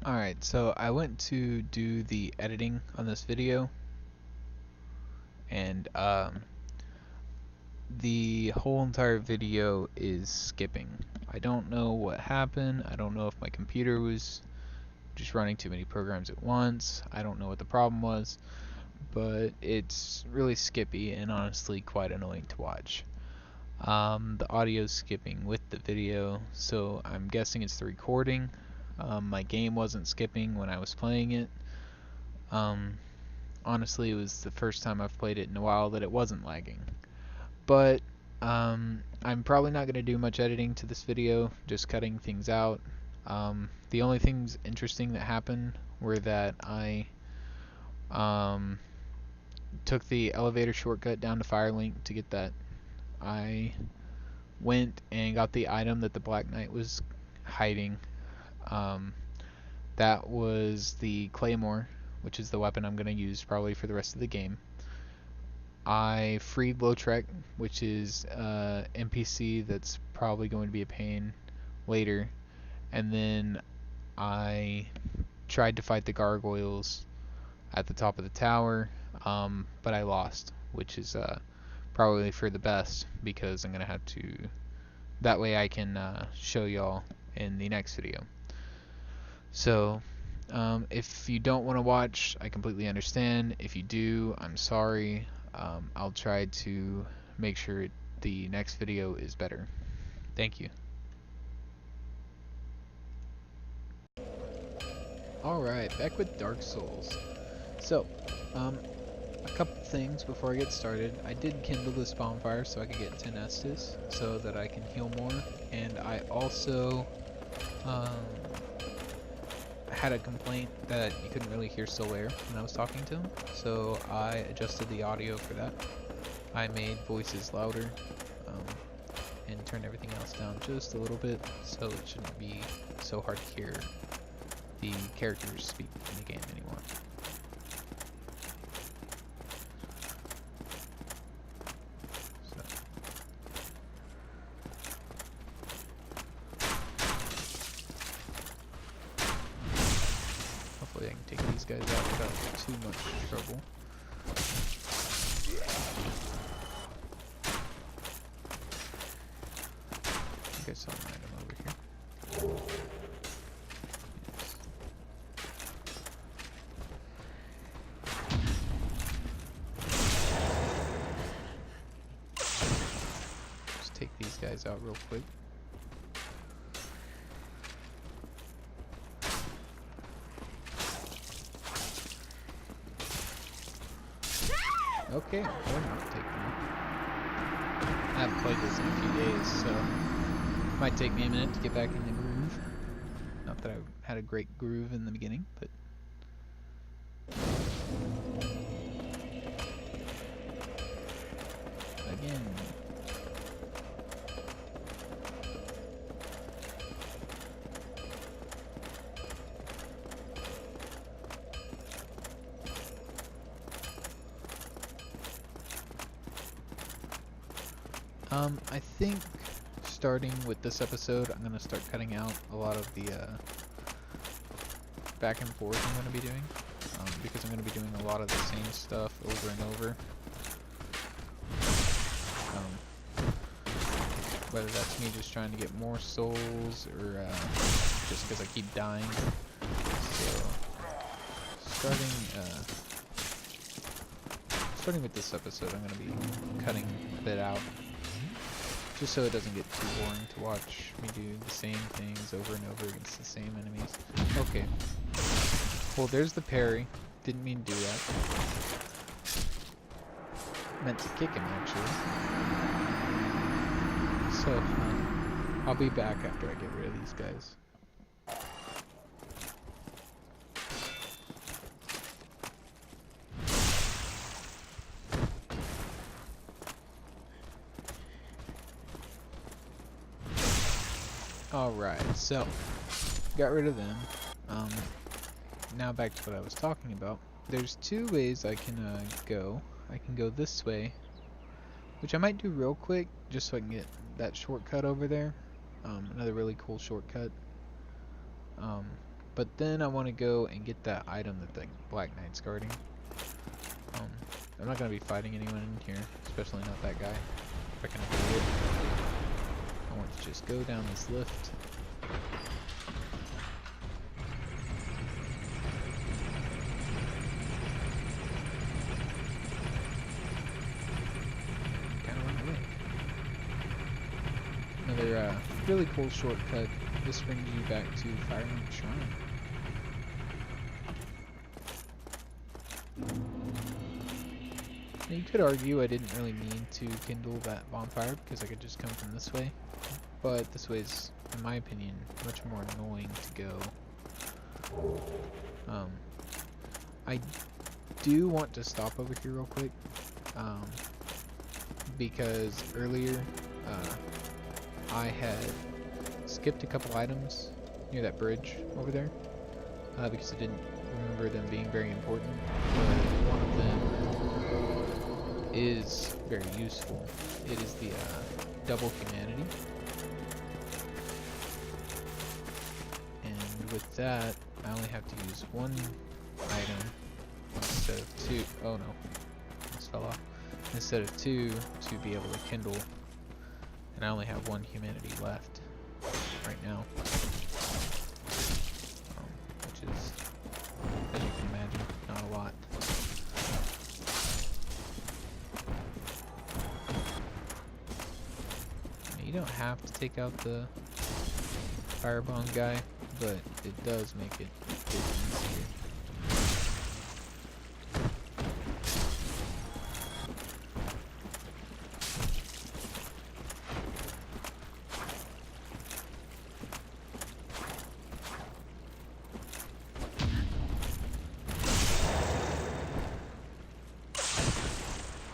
Alright, so I went to do the editing on this video, and the whole entire video is skipping. I don't know what happened. I don't know if my computer was just running too many programs at once. I don't know what the problem was, but it's really skippy and honestly quite annoying to watch. The audio's skipping with the video, so I'm guessing it's the recording. My game wasn't skipping when I was playing it. Um, Honestly, it was the first time I've played it in a while that it wasn't lagging. But I'm probably not going to do much editing to this video, just cutting things out. The only things interesting that happened were that I um, took the elevator shortcut down to Firelink to get that. I went and got the item that the Black Knight was hiding. Um, that was the Claymore, which is the weapon I'm going to use probably for the rest of the game. I freed Lautrec, which is NPC that's probably going to be a pain later. And then I tried to fight the gargoyles at the top of the tower, but I lost, which is probably for the best because I'm going to have to... That way I can show y'all in the next video. So, if you don't want to watch, I completely understand. If you do, I'm sorry. I'll try to make sure the next video is better. Thank you. Alright, back with Dark Souls. So, a couple things before I get started. I did kindle this bonfire so I could get 10 Estus so that I can heal more. And I also had a complaint that you couldn't really hear Solaire when I was talking to him, so I adjusted the audio for that. I made voices louder and turned everything else down just a little bit so it shouldn't be so hard to hear the characters speak in the game anymore. Hopefully I can take these guys out without too much trouble. I think I saw an item over here. Just take these guys out real quick. Okay, we're not taking it. I haven't played this in a few days, so it might take me a minute to get back in the groove. Not that I had a great groove in the beginning, but... Again. I think starting with this episode, I'm going to start cutting out a lot of the back and forth I'm going to be doing, because I'm going to be doing a lot of the same stuff over and over. Whether that's me just trying to get more souls, or just because I keep dying. So, starting with this episode, I'm going to be cutting a bit out, just so it doesn't get too boring to watch me do the same things over and over against the same enemies. Okay. Well, there's the parry. Didn't mean to do that. Meant to kick him, actually. So, I'll be back after I get rid of these guys. Alright, so, got rid of them. Now back to what I was talking about. There's two ways I can go. I can go this way, which I might do real quick, just so I can get that shortcut over there. Another really cool shortcut. But then I want to go and get that item that the Black Knight's guarding. I'm not going to be fighting anyone in here, especially not that guy, if I can avoid it. I want to just go down this lift. Kind of run away. Another really cool shortcut. This brings you back to Firelink Shrine. Now you could argue I didn't really mean to kindle that bonfire because I could just come from this way, but this way is, in my opinion, much more annoying to go. I do want to stop over here real quick, because earlier I had skipped a couple items near that bridge over there because I didn't remember them being very important, but one of them is very useful. It is the double humanity, and with that I only have to use one item instead of two. Oh no, this fell off. Instead of two to be able to kindle, and I only have one humanity left right now, which is, as you can imagine, not a lot. You don't have to take out the firebomb guy, but it does make it a bit easier.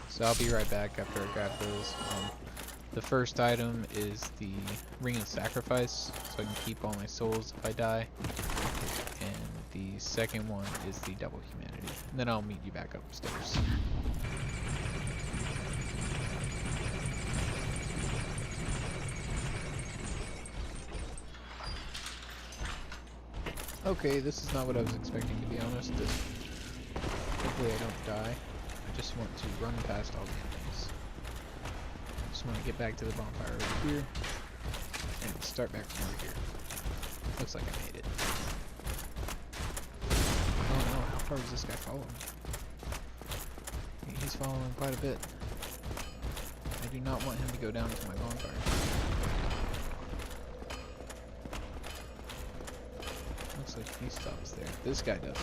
So I'll be right back after I grab those. The first item is the Ring of Sacrifice, so I can keep all my souls if I die. And the second one is the Double Humanity. And then I'll meet you back upstairs. Okay, this is not what I was expecting, to be honest. Hopefully I don't die. I just want to run past all the enemies. Just want to get back to the bonfire over here and start back from over here. Looks like I made it. Oh no, how far is this guy following? He's following quite a bit. I do not want him to go down to my bonfire. Looks like he stops there. This guy does.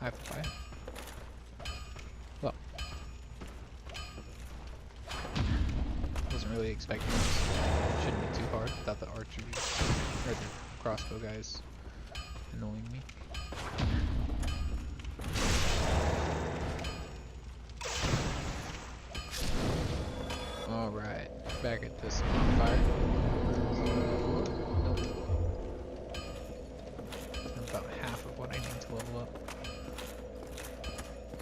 I have to fight. Well, wasn't really expecting this. Shouldn't be too hard. Thought the archer or the crossbow guys annoying me. All right, back at this bonfire. Nope. I'm about half of what I need to level up.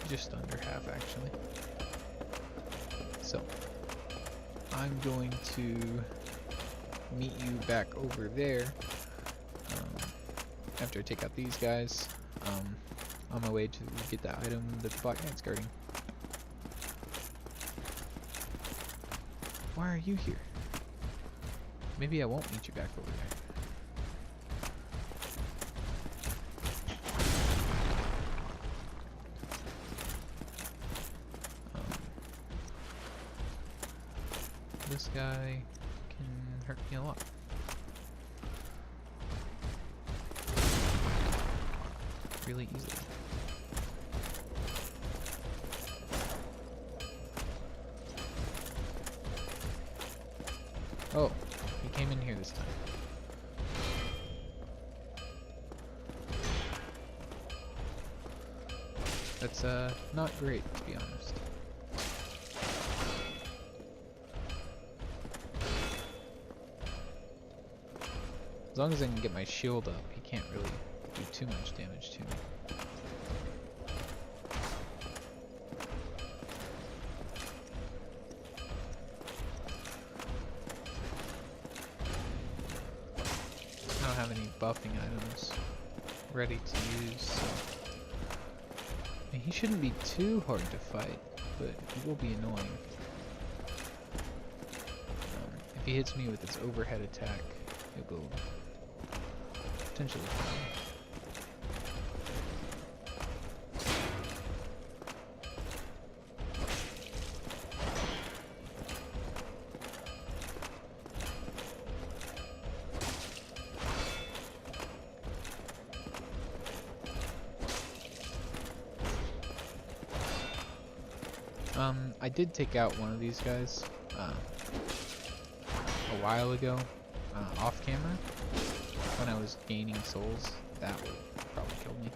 Just under half, actually. So, I'm going to meet you back over there after I take out these guys on my way to get that item that the Black Knight's guarding. Why are you here? Maybe I won't meet you back over there. This guy can hurt me a lot. Really easily. Oh, he came in here this time. That's not great, to be honest. As long as I can get my shield up, he can't really do too much damage to me. buffing items ready to use, so I mean, he shouldn't be too hard to fight, but he will be annoying. If he hits me with its overhead attack, it will potentially kill me. I did take out one of these guys a while ago, off camera, when I was gaining souls. That would probably kill me.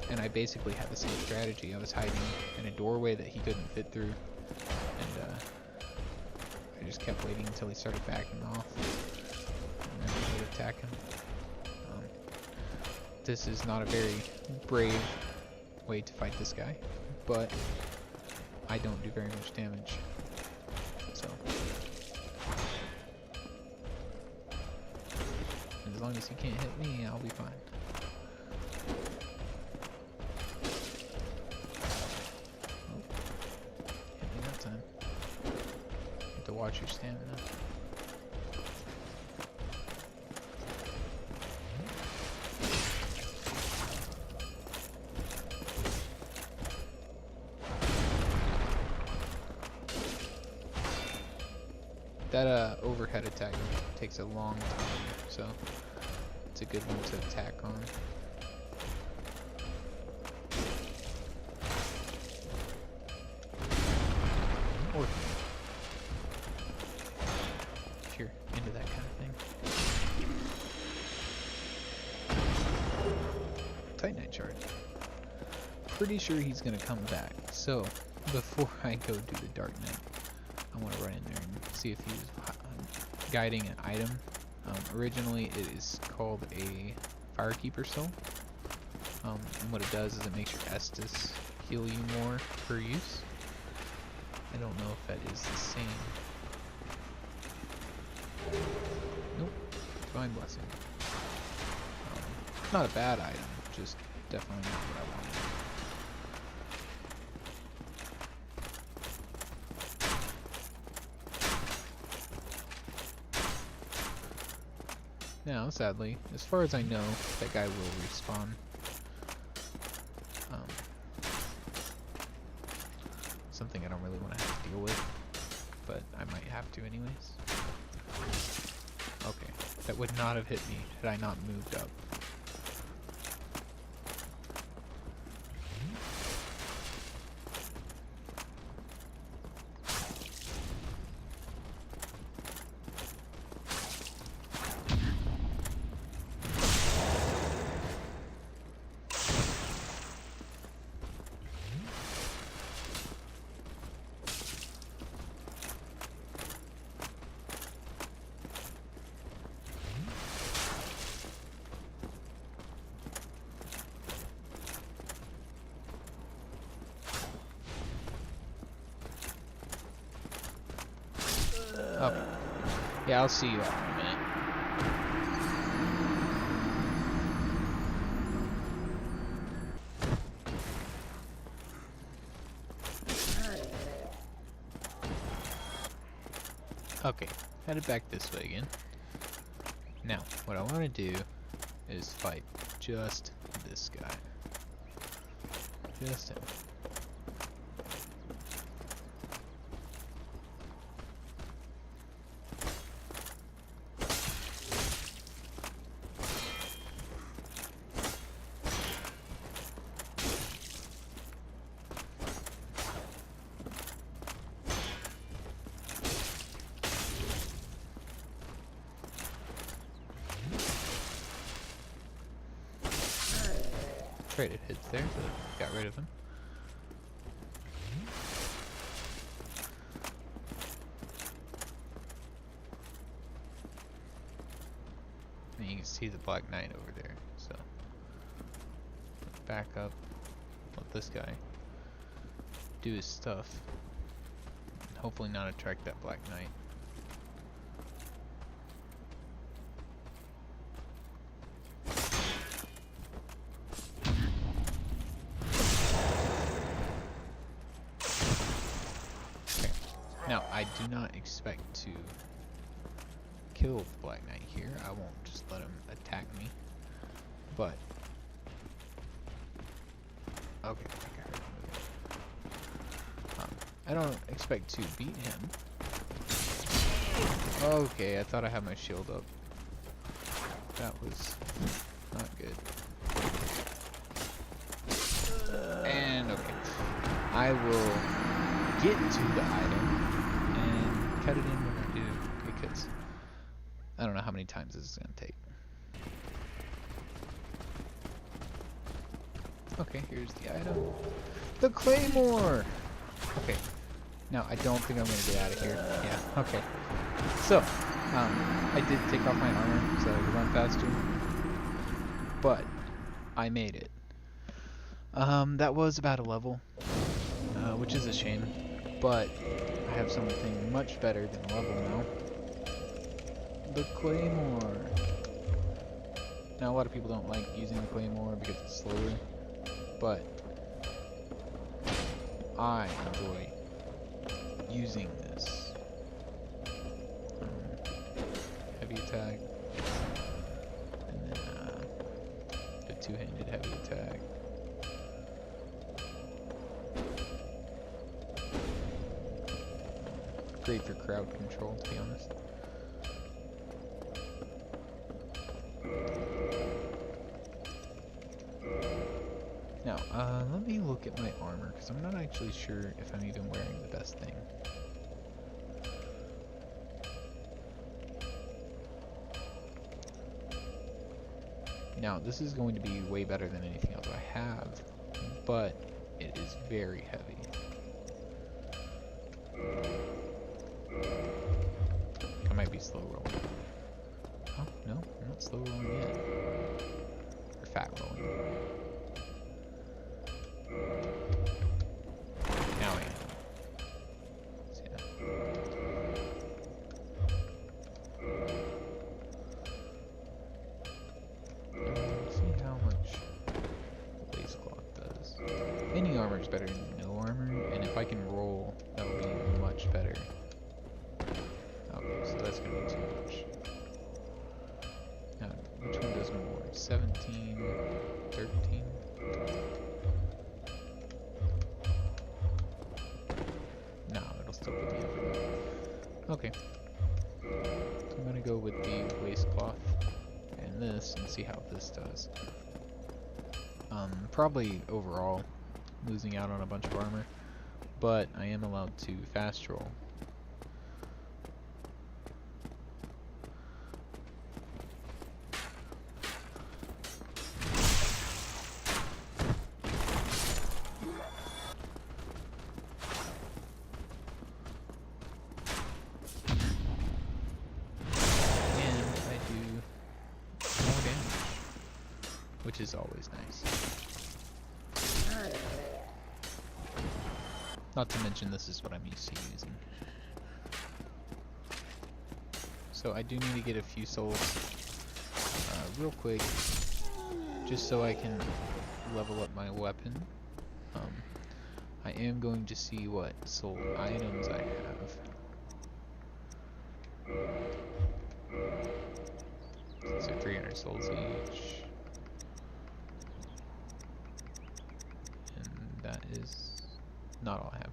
And I basically had the same strategy. I was hiding in a doorway that he couldn't fit through, and I just kept waiting until he started backing off, and then I would attack him. This is not a very brave way to fight this guy, but I don't do very much damage, so as long as he can't hit me, I'll be fine. Oh, hit me that time. You have to watch your stamina. That overhead attack takes a long time, so it's a good one to attack on. Or if you're into that kind of thing. Titanite shard. Pretty sure he's gonna come back, so before I go do the Dark Knight, I want to run in there and see if he's guiding an item. Originally it is called a Firekeeper Soul, and what it does is it makes your Estus heal you more per use. I don't know if that is the same. Nope, Divine Blessing. Not a bad item, just definitely not what I wanted. Now, sadly, as far as I know, that guy will respawn. Something I don't really want to have to deal with, but I might have to anyways. Okay, that would not have hit me had I not moved up. Okay. Yeah, I'll see you after a minute. Okay, headed back this way again. Now, what I want to do is fight just this guy. Just him. Traded hits there, but got rid of him. And you can see the Black Knight over there, so back up, let this guy do his stuff, and hopefully not attract that Black Knight. Now, I do not expect to kill the Black Knight here. I won't just let him attack me. But okay, I think I heard him. I don't expect to beat him. Okay, I thought I had my shield up. That was not good. And okay, I will get to the item and cut it in when I do, because I don't know how many times this is going to take. Okay, here's the item. The Claymore! Okay, now I don't think I'm going to get out of here. Yeah, okay. So, I did take off my armor so I could run faster, but I made it. That was about a level, which is a shame, but I have something much better than a level now. The Claymore. Now a lot of people don't like using the Claymore because it's slower, but I enjoy using this. Heavy attack, and then the two-handed heavy attack. Great for crowd control, to be honest. Now, let me look at my armor, because I'm not actually sure if I'm even wearing the best thing. Now, this is going to be way better than anything else I have, but it is very heavy. I might be slow rolling. Oh, no, I'm not slow rolling yet. Or fat rolling. Now I am. See that? See how much waistcloth does. Any armor is better than no armor, and if I can roll, that would be much better. Okay, so that's gonna be too much. Now, which one does more? 17, 13? No, it'll still put me over. Okay. So I'm gonna go with the waistcloth and this and see how this does. Probably overall losing out on a bunch of armor, but I am allowed to fast roll. Which is always nice. Not to mention this is what I'm used to using. So I do need to get a few souls real quick, just so I can level up my weapon. I am going to see what soul items I have. So 300 souls each. That is not all I have.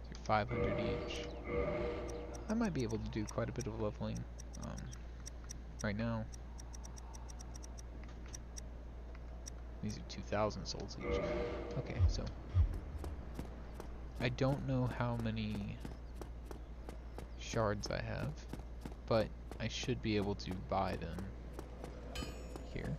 So 500 each. I might be able to do quite a bit of leveling right now. These are 2,000 souls each. Okay, so I don't know how many shards I have, but I should be able to buy them here.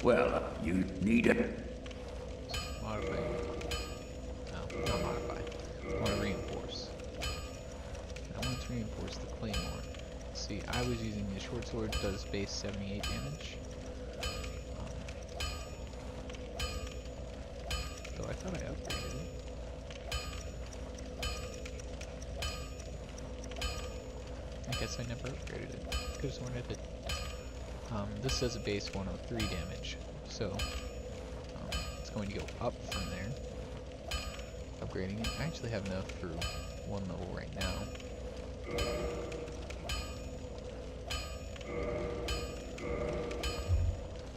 Well, you need it. Modify. No, not modify. I want to reinforce. I want to reinforce the Claymore. See, I was using the short sword, does base 78 damage. thought I upgraded it. I guess I never upgraded it. Could've sworn I did. This does a base 103 damage, so it's going to go up from there. Upgrading it. I actually have enough for one level right now.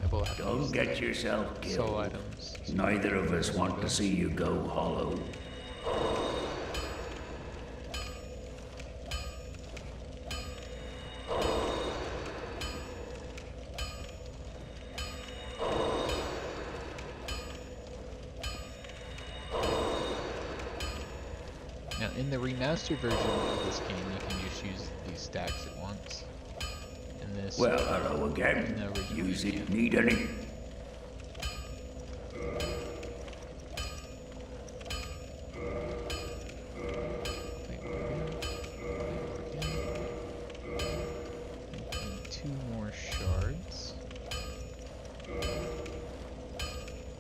I will have to Don't get yourself soul killed. items. Neither of us want to see you go hollow. Now, in the remastered version of this game, you can just use these stacks at once. In this, Well, hello in again. the original, Use you it, can't. need any? Need 2 more shards.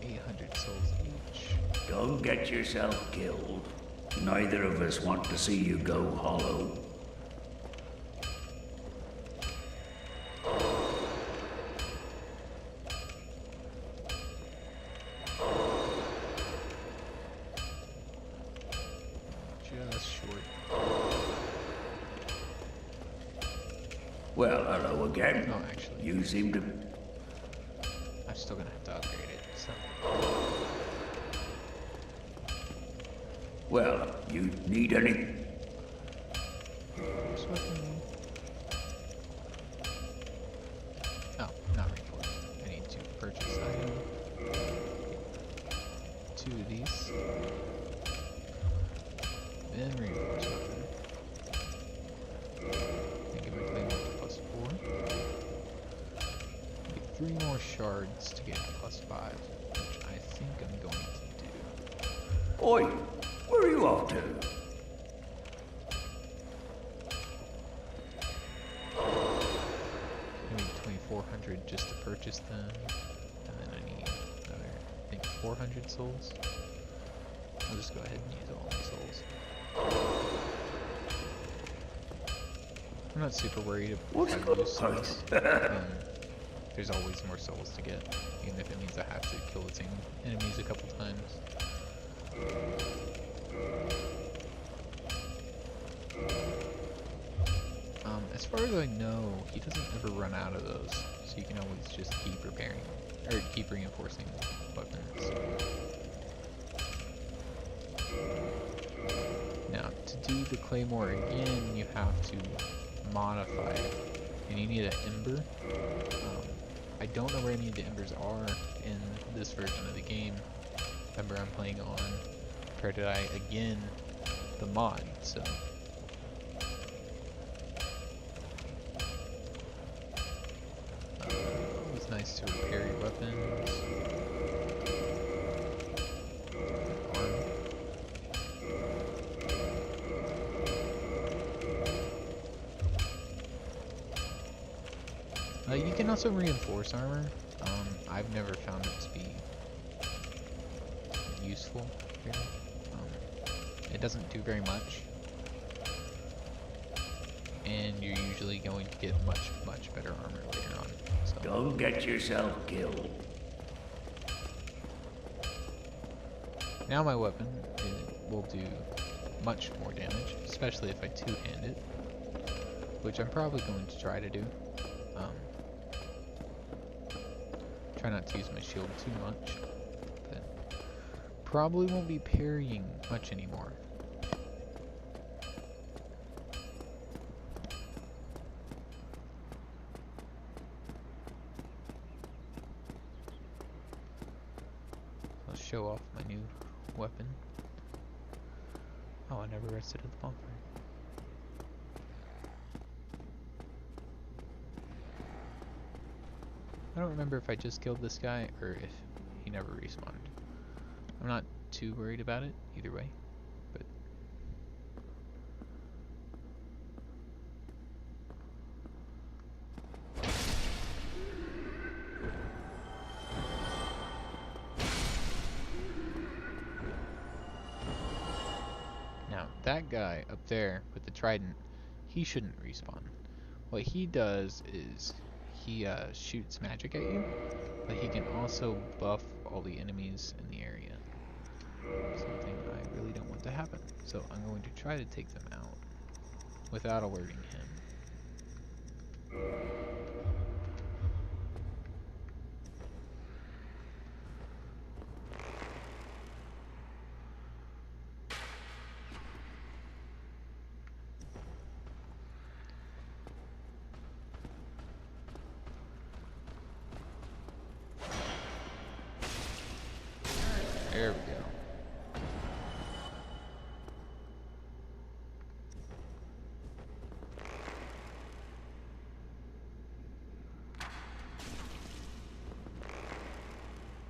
800 souls each. Don't get yourself killed. Neither of us want to see you go hollow. Just short. Well, hello again. No, actually, You seem to... I'm still gonna have to upgrade it. So, Well, you need any? first weapon. Oh, not reinforced. I need to purchase item. 2 of these. Then reinforced weapon. And give my claymore to +4. Get 3 more shards to get +5, which I think I'm going to do. Oi, where are you off to? I need 2,400 just to purchase them, and then I need another, I think, 400 souls. I'll just go ahead and use all my souls. I'm not super worried What's if I good? lose souls. There's always more souls to get, even if it means I have to kill the same enemies a couple times. As far as I know, he doesn't ever run out of those, so you can always just keep repairing, or keep reinforcing weapons. Now, to do the claymore again, you have to modify it, and you need an ember. I don't know where any of the embers are in this version of the game. Remember, I'm playing on Paradise again, the mod, so. It's nice to repair your weapons. Armor. You can also reinforce armor. I've never found it to be useful, really. It doesn't do very much. And you're usually going to get much, much better armor later on. So. Don't get yourself killed. Now my weapon will do much more damage, especially if I two-hand it, which I'm probably going to try to do. Try not to use my shield too much, but probably won't be parrying much anymore. I'll show off my new weapon. Oh, I never rested at the bonfire. I don't remember if I just killed this guy or if he never respawned. I'm not too worried about it either way, but that guy up there with the trident, he shouldn't respawn. What he does is he shoots magic at you, but he can also buff all the enemies in the area. Something I really don't want to happen. So I'm going to try to take them out without alerting him. There we go.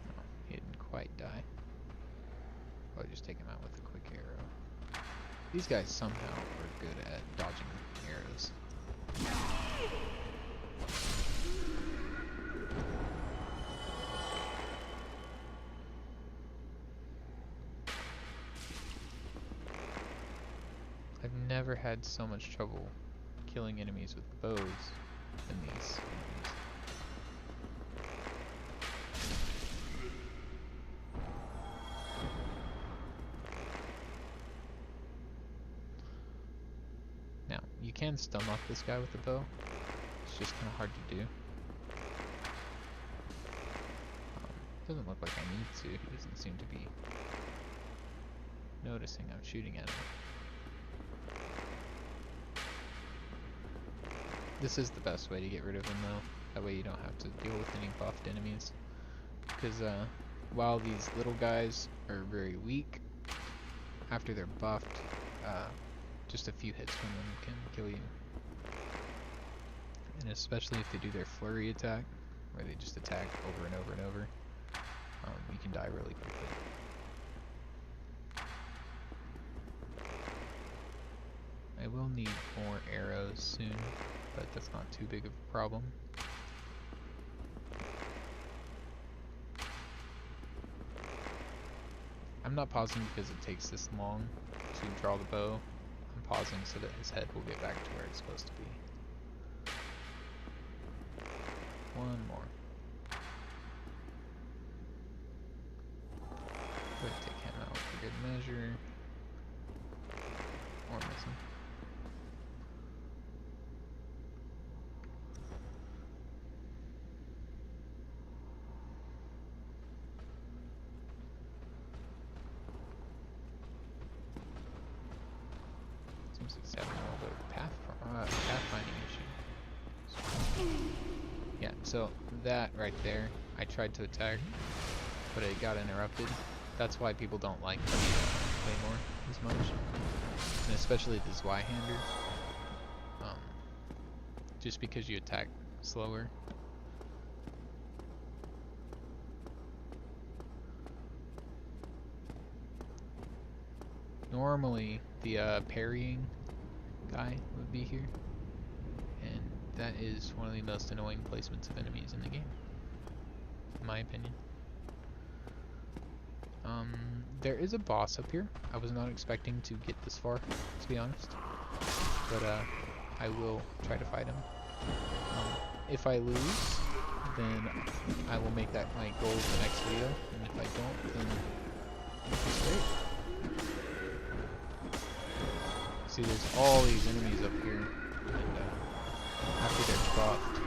Oh, he didn't quite die. I'll just take him out with a quick arrow. These guys somehow are good at dodging arrows. I've never had so much trouble killing enemies with bows than these enemies. Now, you can stun lock this guy with the bow. It's just kind of hard to do. Doesn't look like I need to. He doesn't seem to be noticing I'm shooting at him. This is the best way to get rid of him though. That way you don't have to deal with any buffed enemies. Because while these little guys are very weak, after they're buffed, just a few hits from them can kill you. And especially if they do their flurry attack, where they just attack over and over and over, you can die really quickly. I will need more arrows soon, but that's not too big of a problem. I'm not pausing because it takes this long to draw the bow. I'm pausing so that his head will get back to where it's supposed to be. One more. Go ahead and take him out for good measure. Or miss him. Seems like it's having a little bit of pathfinding issue. Yeah, so that right there, I tried to attack, but it got interrupted. That's why people don't like Claymore as much, and especially the Zweihander. Just because you attack slower. Normally, the parrying guy would be here, and that is one of the most annoying placements of enemies in the game, in my opinion. There is a boss up here. I was not expecting to get this far, to be honest, but I will try to fight him. If I lose, then I will make that my goal of the next video, and if I don't, then it's great. See, there's all these enemies up here, and after they're buffed,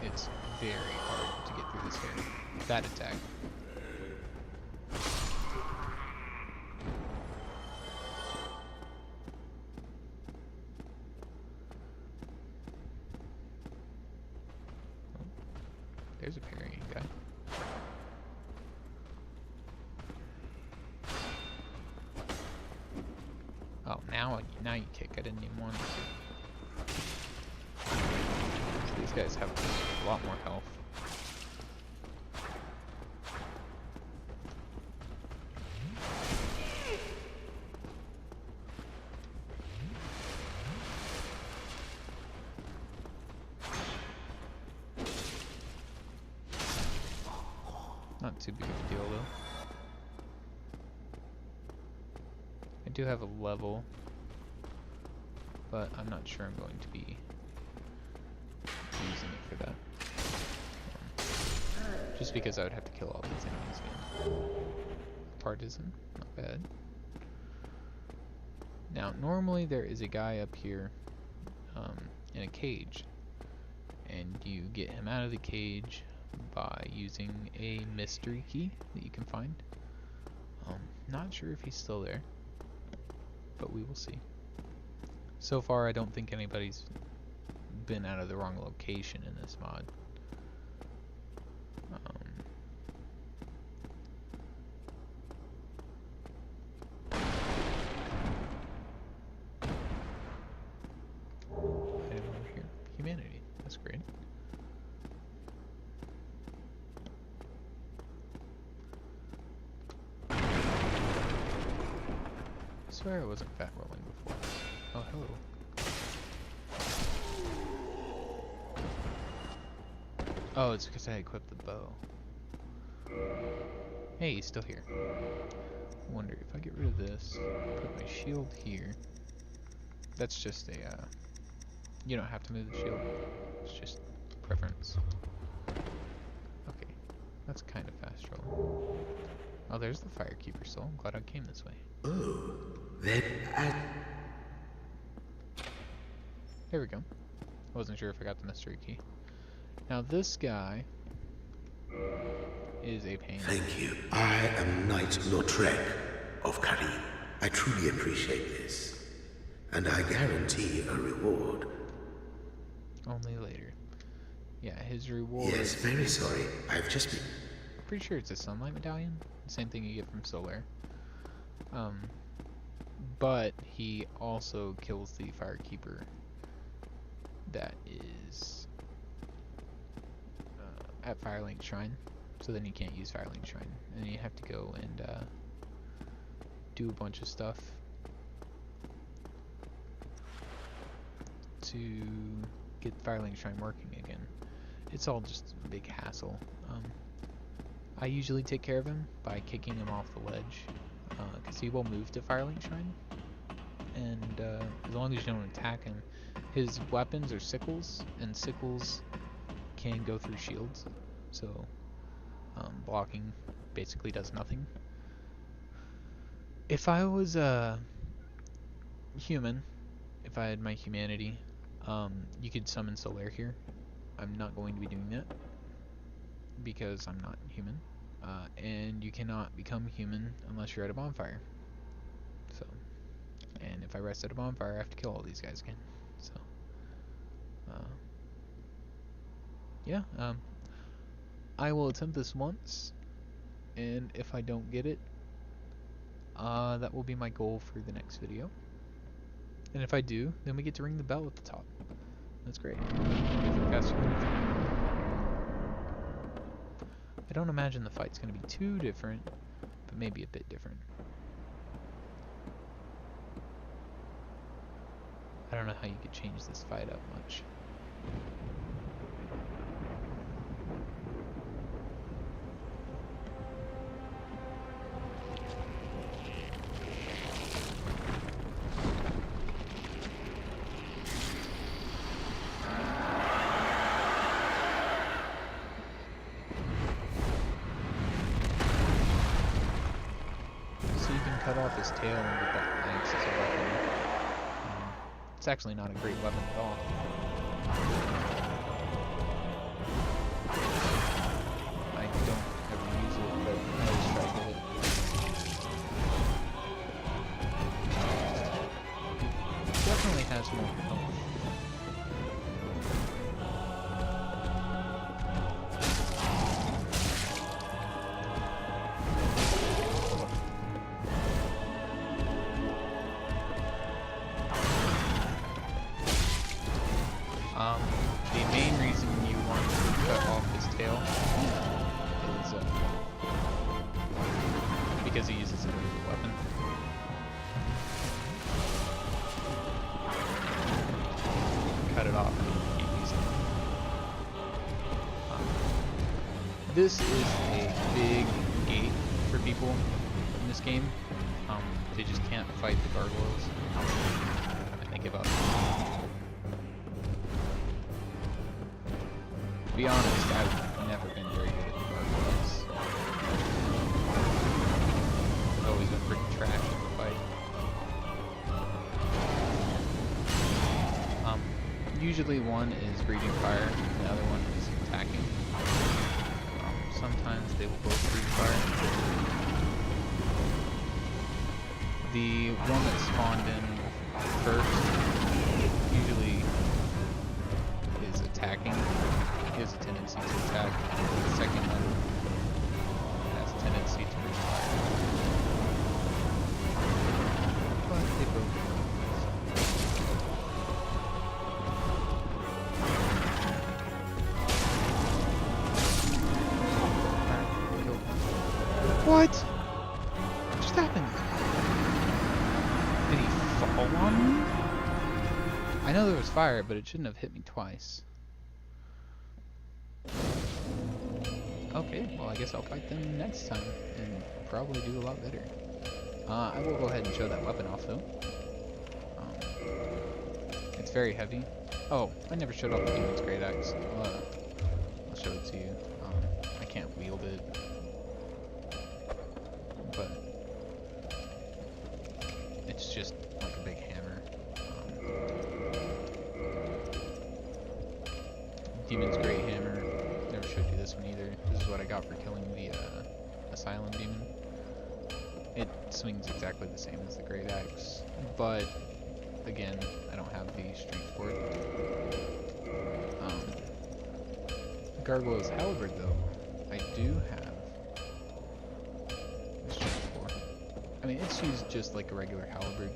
it's very hard to get through this area. That attack. There's a parrying guy. Oh, now you kick. I didn't even want to. So these guys have a lot more health. Not too big of a deal though. I do have a level, but I'm not sure I'm going to be using it for that. Just because I would have to kill all these enemies again. Partisan, not bad. Now, normally there is a guy up here in a cage, and you get him out of the cage by using a mystery key that you can find. Not sure if he's still there, but we will see. So far, I don't think anybody's been out of the wrong location in this mod. Item over here. Humanity. That's great. I swear I wasn't fat rolling before. Oh, hello. Oh, it's because I equipped the bow. Hey, he's still here. I wonder if I get rid of this, put my shield here. That's just a, you don't have to move the shield. It's just preference. Okay, that's kind of fast rolling. Oh, there's the Firekeeper soul. I'm glad I came this way. Oh, then There we go. I wasn't sure if I got the mystery key. Now this guy is a pain. Thank you. I am Knight Lautrec of Carim. I truly appreciate this. And I guarantee a reward. Only later. Yeah, his reward. Yes, very sorry. I've just been... Pretty sure it's a sunlight medallion. Same thing you get from Solaire. But he also kills the Firekeeper that is at Firelink Shrine. So then you can't use Firelink Shrine. And you have to go and do a bunch of stuff to get Firelink Shrine working again. It's all just a big hassle. I usually take care of him by kicking him off the ledge, because he will move to Firelink Shrine, and as long as you don't attack him, his weapons are sickles, and sickles can go through shields, so blocking basically does nothing. If I was human, if I had my humanity, you could summon Solaire here. I'm not going to be doing that because I'm not human, and you cannot become human unless you're at a bonfire. So, and if I rest at a bonfire, I have to kill all these guys again. So, yeah, I will attempt this once, and if I don't get it, that will be my goal for the next video. And if I do, then we get to ring the bell at the top. That's great. I don't imagine the fight's going to be too different, but maybe a bit different. I don't know how you could change this fight up much. Cut off his tail and get that axe as a weapon. It's actually not a great weapon at all. I don't ever use it, but I always try to hit it. Definitely has more health. The main reason you want to cut off his tail is because he uses it as a weapon. Cut it off and you can't use it. This is a big gate for people in this game. They just can't fight the gargoyles. And they give up. To be honest, I've never been very good at the gargoyles. I've always been pretty trash at the fight. Usually one is breathing fire, and the other one is attacking. Sometimes they will both breathe fire. The one that spawned in first usually is attacking. He has a tendency to attack. The second one has a tendency to breathe fire. But they both work. What? What just happened? Did he fall on me? I know there was fire, but it shouldn't have hit me twice. Okay, well I guess I'll fight them next time, and probably do a lot better. I will go ahead and show that weapon off though. It's very heavy. Oh, I never showed off the Demon's Great Axe. I'll show it to you. I can't wield it. But it's just like a big hammer. Demon's Great Hammer. Never showed you this one either. This is what I got for killing the Asylum Demon. It swings exactly the same as the Great Axe, but again, I don't have the strength for it. Gargoyle's Halberd though, I do have. I mean, it's used just like a regular halberd.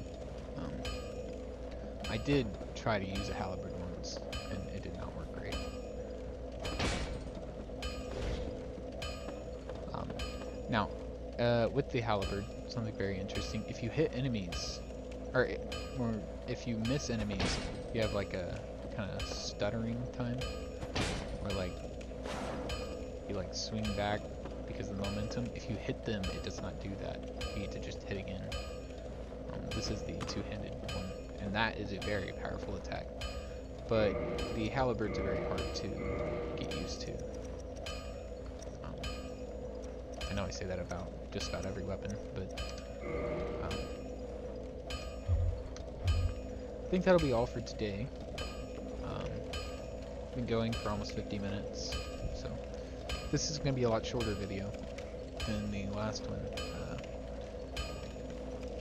I did try to use a halberd once, and it did not work great. Now, with the halberd, something very interesting. If you hit enemies, or if you miss enemies, you have like a kind of stuttering time, where like you like swing back because of the momentum. If you hit them, it does not do that. You need to just hit again. This is the two-handed one, and that is a very powerful attack. But the halberds are very hard to get used to. I know I say that about just about every weapon, but I think that'll be all for today. Been going for almost 50 minutes, so this is going to be a lot shorter video than the last one,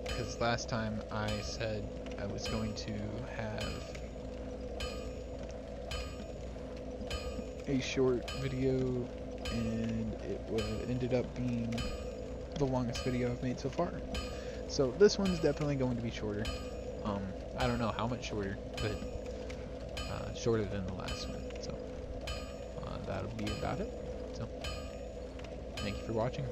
because last time I said I was going to have a short video, and it ended up being the longest video I've made so far. So this one's definitely going to be shorter. I don't know how much shorter, but shorter than the last one. So that'll be about it. So thank you for watching.